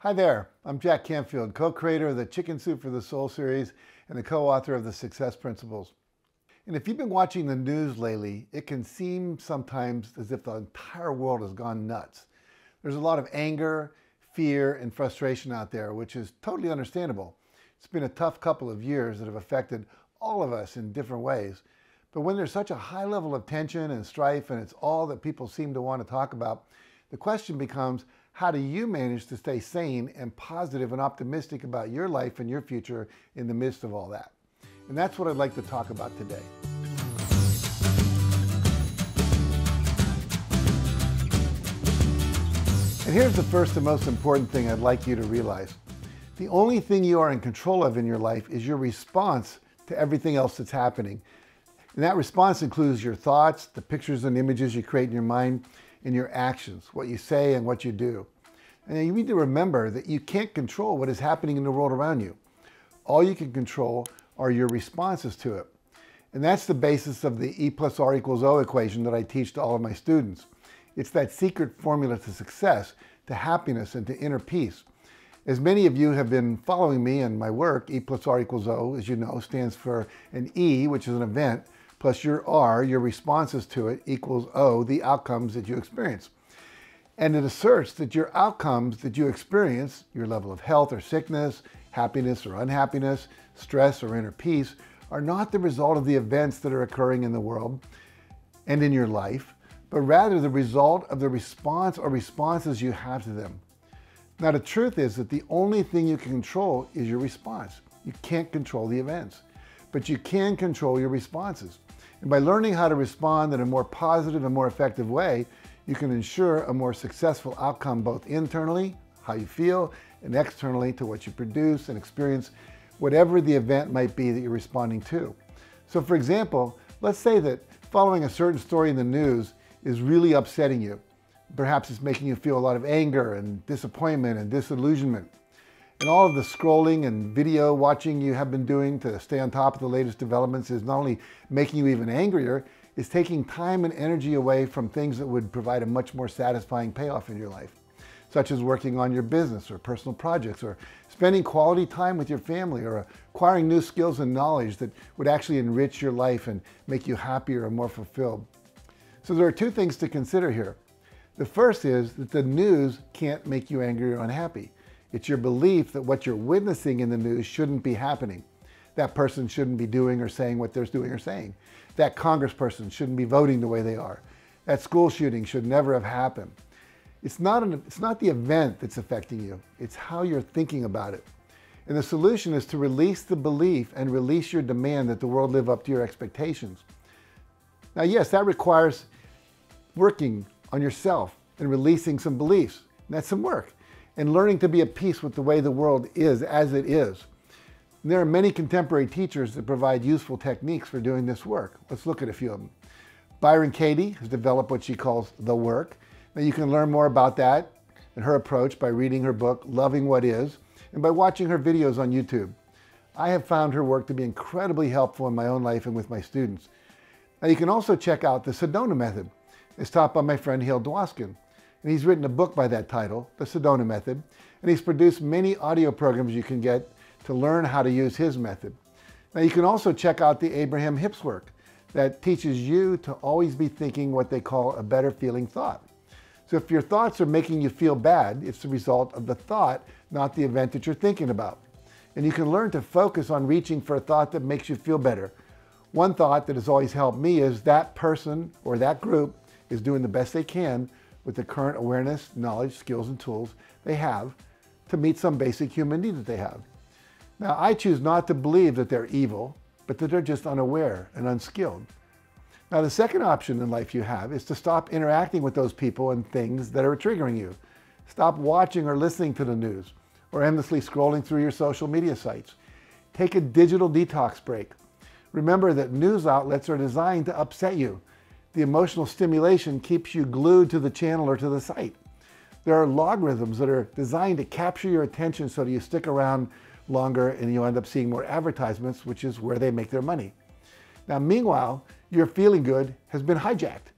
Hi there, I'm Jack Canfield, co-creator of the Chicken Soup for the Soul series and the co-author of the Success Principles. And if you've been watching the news lately, it can seem sometimes as if the entire world has gone nuts. There's a lot of anger, fear, and frustration out there, which is totally understandable. It's been a tough couple of years that have affected all of us in different ways. But when there's such a high level of tension and strife, and it's all that people seem to want to talk about, the question becomes, how do you manage to stay sane and positive and optimistic about your life and your future in the midst of all that? And that's what I'd like to talk about today. And here's the first and most important thing I'd like you to realize. The only thing you are in control of in your life is your response to everything else that's happening. And that response includes your thoughts, the pictures and images you create in your mind, and your actions, what you say and what you do. And you need to remember that you can't control what is happening in the world around you. All you can control are your responses to it. And that's the basis of the E+R=O equation that I teach to all of my students. It's that secret formula to success, to happiness, and to inner peace. As many of you have been following me and my work, E+R=O, as you know, stands for an E, which is an event, plus your R, your responses to it, equals O, the outcomes that you experience. And it asserts that your outcomes that you experience, your level of health or sickness, happiness or unhappiness, stress or inner peace, are not the result of the events that are occurring in the world and in your life, but rather the result of the response or responses you have to them. Now, the truth is that the only thing you can control is your response. You can't control the events, but you can control your responses. And by learning how to respond in a more positive and more effective way, you can ensure a more successful outcome both internally, how you feel, and externally to what you produce and experience, whatever the event might be that you're responding to. So for example, let's say that following a certain story in the news is really upsetting you. Perhaps it's making you feel a lot of anger and disappointment and disillusionment. And all of the scrolling and video watching you have been doing to stay on top of the latest developments is not only making you even angrier, it's taking time and energy away from things that would provide a much more satisfying payoff in your life, such as working on your business or personal projects, or spending quality time with your family, or acquiring new skills and knowledge that would actually enrich your life and make you happier and more fulfilled. So there are two things to consider here. The first is that the news can't make you angry or unhappy. It's your belief that what you're witnessing in the news shouldn't be happening. That person shouldn't be doing or saying what they're doing or saying. That congressperson shouldn't be voting the way they are. That school shooting should never have happened. It's not the event that's affecting you. It's how you're thinking about it. And the solution is to release the belief and release your demand that the world live up to your expectations. Now, yes, that requires working on yourself and releasing some beliefs. And that's some work. And learning to be at peace with the way the world is as it is. And there are many contemporary teachers that provide useful techniques for doing this work. Let's look at a few of them. Byron Katie has developed what she calls the work. Now you can learn more about that and her approach by reading her book, Loving What Is, and by watching her videos on YouTube. I have found her work to be incredibly helpful in my own life and with my students. Now you can also check out the Sedona Method. It's taught by my friend Hale Dwoskin. And he's written a book by that title, The Sedona Method, and he's produced many audio programs you can get to learn how to use his method. Now you can also check out the Abraham Hicks work that teaches you to always be thinking what they call a better feeling thought. So if your thoughts are making you feel bad, it's the result of the thought, not the event that you're thinking about. And you can learn to focus on reaching for a thought that makes you feel better. One thought that has always helped me is that person or that group is doing the best they can with the current awareness, knowledge, skills, and tools they have to meet some basic human need that they have. Now, I choose not to believe that they're evil, but that they're just unaware and unskilled. Now, the second option in life you have is to stop interacting with those people and things that are triggering you. Stop watching or listening to the news, or endlessly scrolling through your social media sites. Take a digital detox break. Remember that news outlets are designed to upset you. The emotional stimulation keeps you glued to the channel or to the site. There are logarithms that are designed to capture your attention so that you stick around longer and you end up seeing more advertisements, which is where they make their money. Now, meanwhile, your feeling good has been hijacked.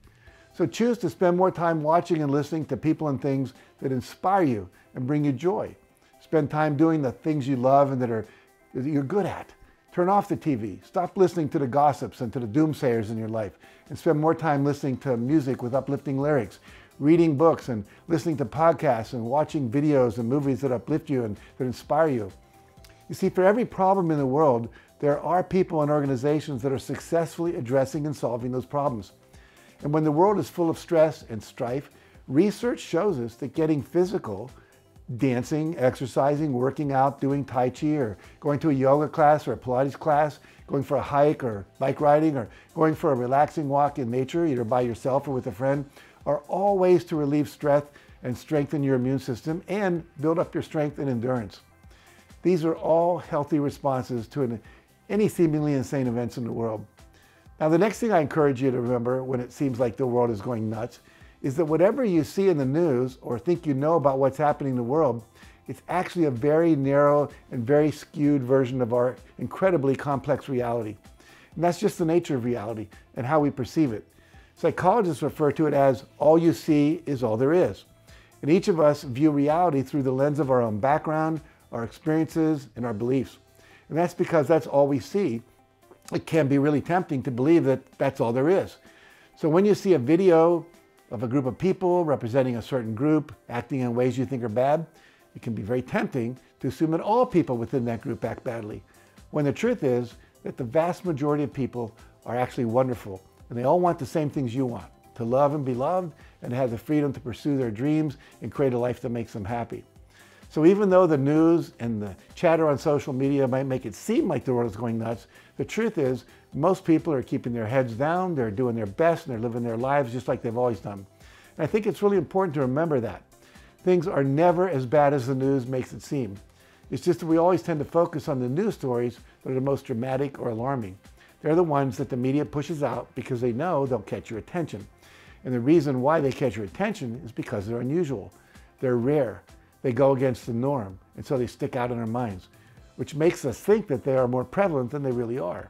So choose to spend more time watching and listening to people and things that inspire you and bring you joy. Spend time doing the things you love and that you're good at. Turn off the TV. Stop listening to the gossips and to the doomsayers in your life, and spend more time listening to music with uplifting lyrics, reading books and listening to podcasts and watching videos and movies that uplift you and that inspire you. You see, for every problem in the world, there are people and organizations that are successfully addressing and solving those problems. And when the world is full of stress and strife, research shows us that getting physical, dancing, exercising, working out, doing Tai Chi, or going to a yoga class or a Pilates class, going for a hike or bike riding, or going for a relaxing walk in nature, either by yourself or with a friend, are all ways to relieve stress and strengthen your immune system and build up your strength and endurance. These are all healthy responses to any seemingly insane events in the world. Now, the next thing I encourage you to remember when it seems like the world is going nuts is that whatever you see in the news or think you know about what's happening in the world, it's actually a very narrow and very skewed version of our incredibly complex reality. And that's just the nature of reality and how we perceive it. Psychologists refer to it as all you see is all there is. And each of us view reality through the lens of our own background, our experiences, and our beliefs. And that's because that's all we see. It can be really tempting to believe that that's all there is. So when you see a video of a group of people representing a certain group acting in ways you think are bad, it can be very tempting to assume that all people within that group act badly, when the truth is that the vast majority of people are actually wonderful, and they all want the same things you want: to love and be loved, and to have the freedom to pursue their dreams and create a life that makes them happy. So even though the news and the chatter on social media might make it seem like the world is going nuts, the truth is most people are keeping their heads down, they're doing their best, and they're living their lives just like they've always done. And I think it's really important to remember that. Things are never as bad as the news makes it seem. It's just that we always tend to focus on the news stories that are the most dramatic or alarming. They're the ones that the media pushes out because they know they'll catch your attention. And the reason why they catch your attention is because they're unusual. They're rare. They go against the norm, and so they stick out in our minds, which makes us think that they are more prevalent than they really are.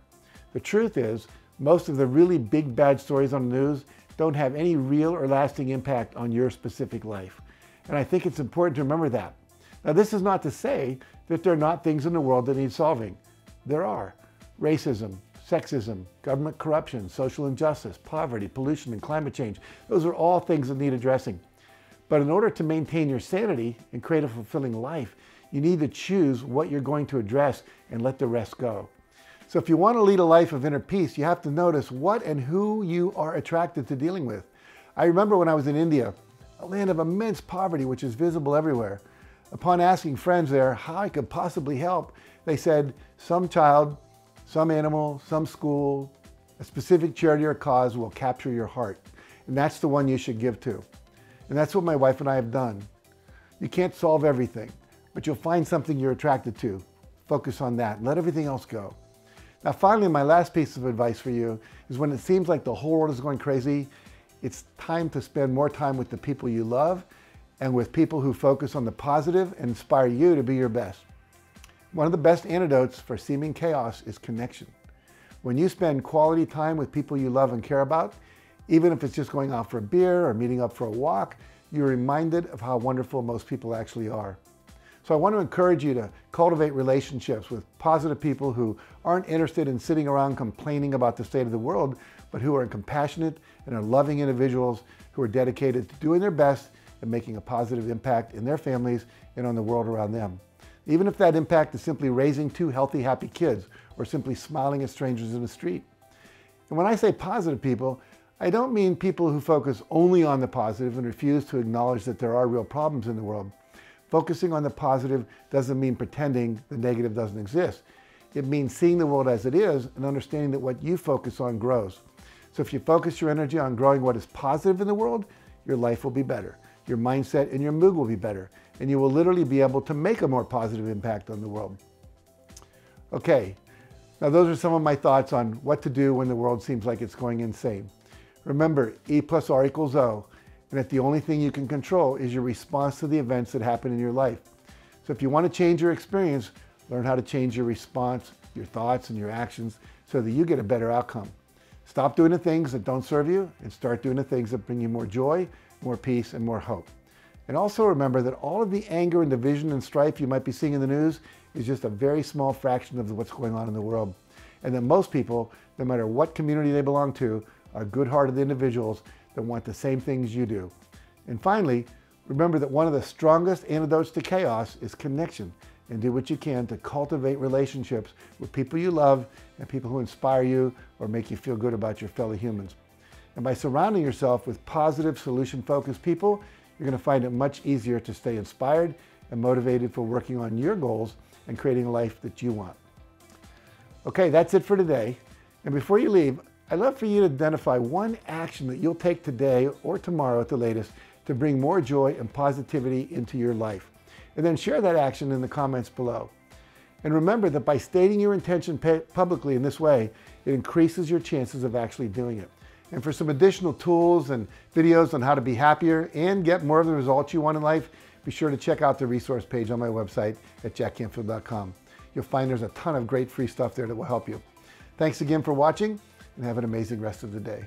The truth is, most of the really big bad stories on the news don't have any real or lasting impact on your specific life. And I think it's important to remember that. Now, this is not to say that there are not things in the world that need solving. There are. Racism, sexism, government corruption, social injustice, poverty, pollution, and climate change. Those are all things that need addressing. But in order to maintain your sanity and create a fulfilling life, you need to choose what you're going to address and let the rest go. So if you want to lead a life of inner peace, you have to notice what and who you are attracted to dealing with. I remember when I was in India, a land of immense poverty which is visible everywhere. Upon asking friends there how I could possibly help, they said, some child, some animal, some school, a specific charity or cause will capture your heart. And that's the one you should give to. And that's what my wife and I have done. You can't solve everything, but you'll find something you're attracted to. Focus on that and let everything else go. Now, finally, my last piece of advice for you is when it seems like the whole world is going crazy, it's time to spend more time with the people you love and with people who focus on the positive and inspire you to be your best. One of the best antidotes for seeming chaos is connection. When you spend quality time with people you love and care about, even if it's just going out for a beer or meeting up for a walk, you're reminded of how wonderful most people actually are. So I want to encourage you to cultivate relationships with positive people who aren't interested in sitting around complaining about the state of the world, but who are compassionate and are loving individuals who are dedicated to doing their best and making a positive impact in their families and on the world around them. Even if that impact is simply raising 2 healthy, happy kids or simply smiling at strangers in the street. And when I say positive people, I don't mean people who focus only on the positive and refuse to acknowledge that there are real problems in the world. Focusing on the positive doesn't mean pretending the negative doesn't exist. It means seeing the world as it is and understanding that what you focus on grows. So if you focus your energy on growing what is positive in the world, your life will be better. Your mindset and your mood will be better, and you will literally be able to make a more positive impact on the world. Okay, now those are some of my thoughts on what to do when the world seems like it's going insane. Remember, E plus R equals O, and that the only thing you can control is your response to the events that happen in your life. So if you want to change your experience, learn how to change your response, your thoughts, and your actions so that you get a better outcome. Stop doing the things that don't serve you and start doing the things that bring you more joy, more peace, and more hope. And also remember that all of the anger and division and strife you might be seeing in the news is just a very small fraction of what's going on in the world. And that most people, no matter what community they belong to, are good-hearted individuals that want the same things you do. And finally, remember that one of the strongest antidotes to chaos is connection, and do what you can to cultivate relationships with people you love and people who inspire you or make you feel good about your fellow humans. And by surrounding yourself with positive, solution-focused people, you're going to find it much easier to stay inspired and motivated for working on your goals and creating a life that you want. Okay, that's it for today. And before you leave, I'd love for you to identify one action that you'll take today or tomorrow at the latest to bring more joy and positivity into your life. And then share that action in the comments below. And remember that by stating your intention publicly in this way, it increases your chances of actually doing it. And for some additional tools and videos on how to be happier and get more of the results you want in life, be sure to check out the resource page on my website at JackCanfield.com. You'll find there's a ton of great free stuff there that will help you. Thanks again for watching, and have an amazing rest of the day.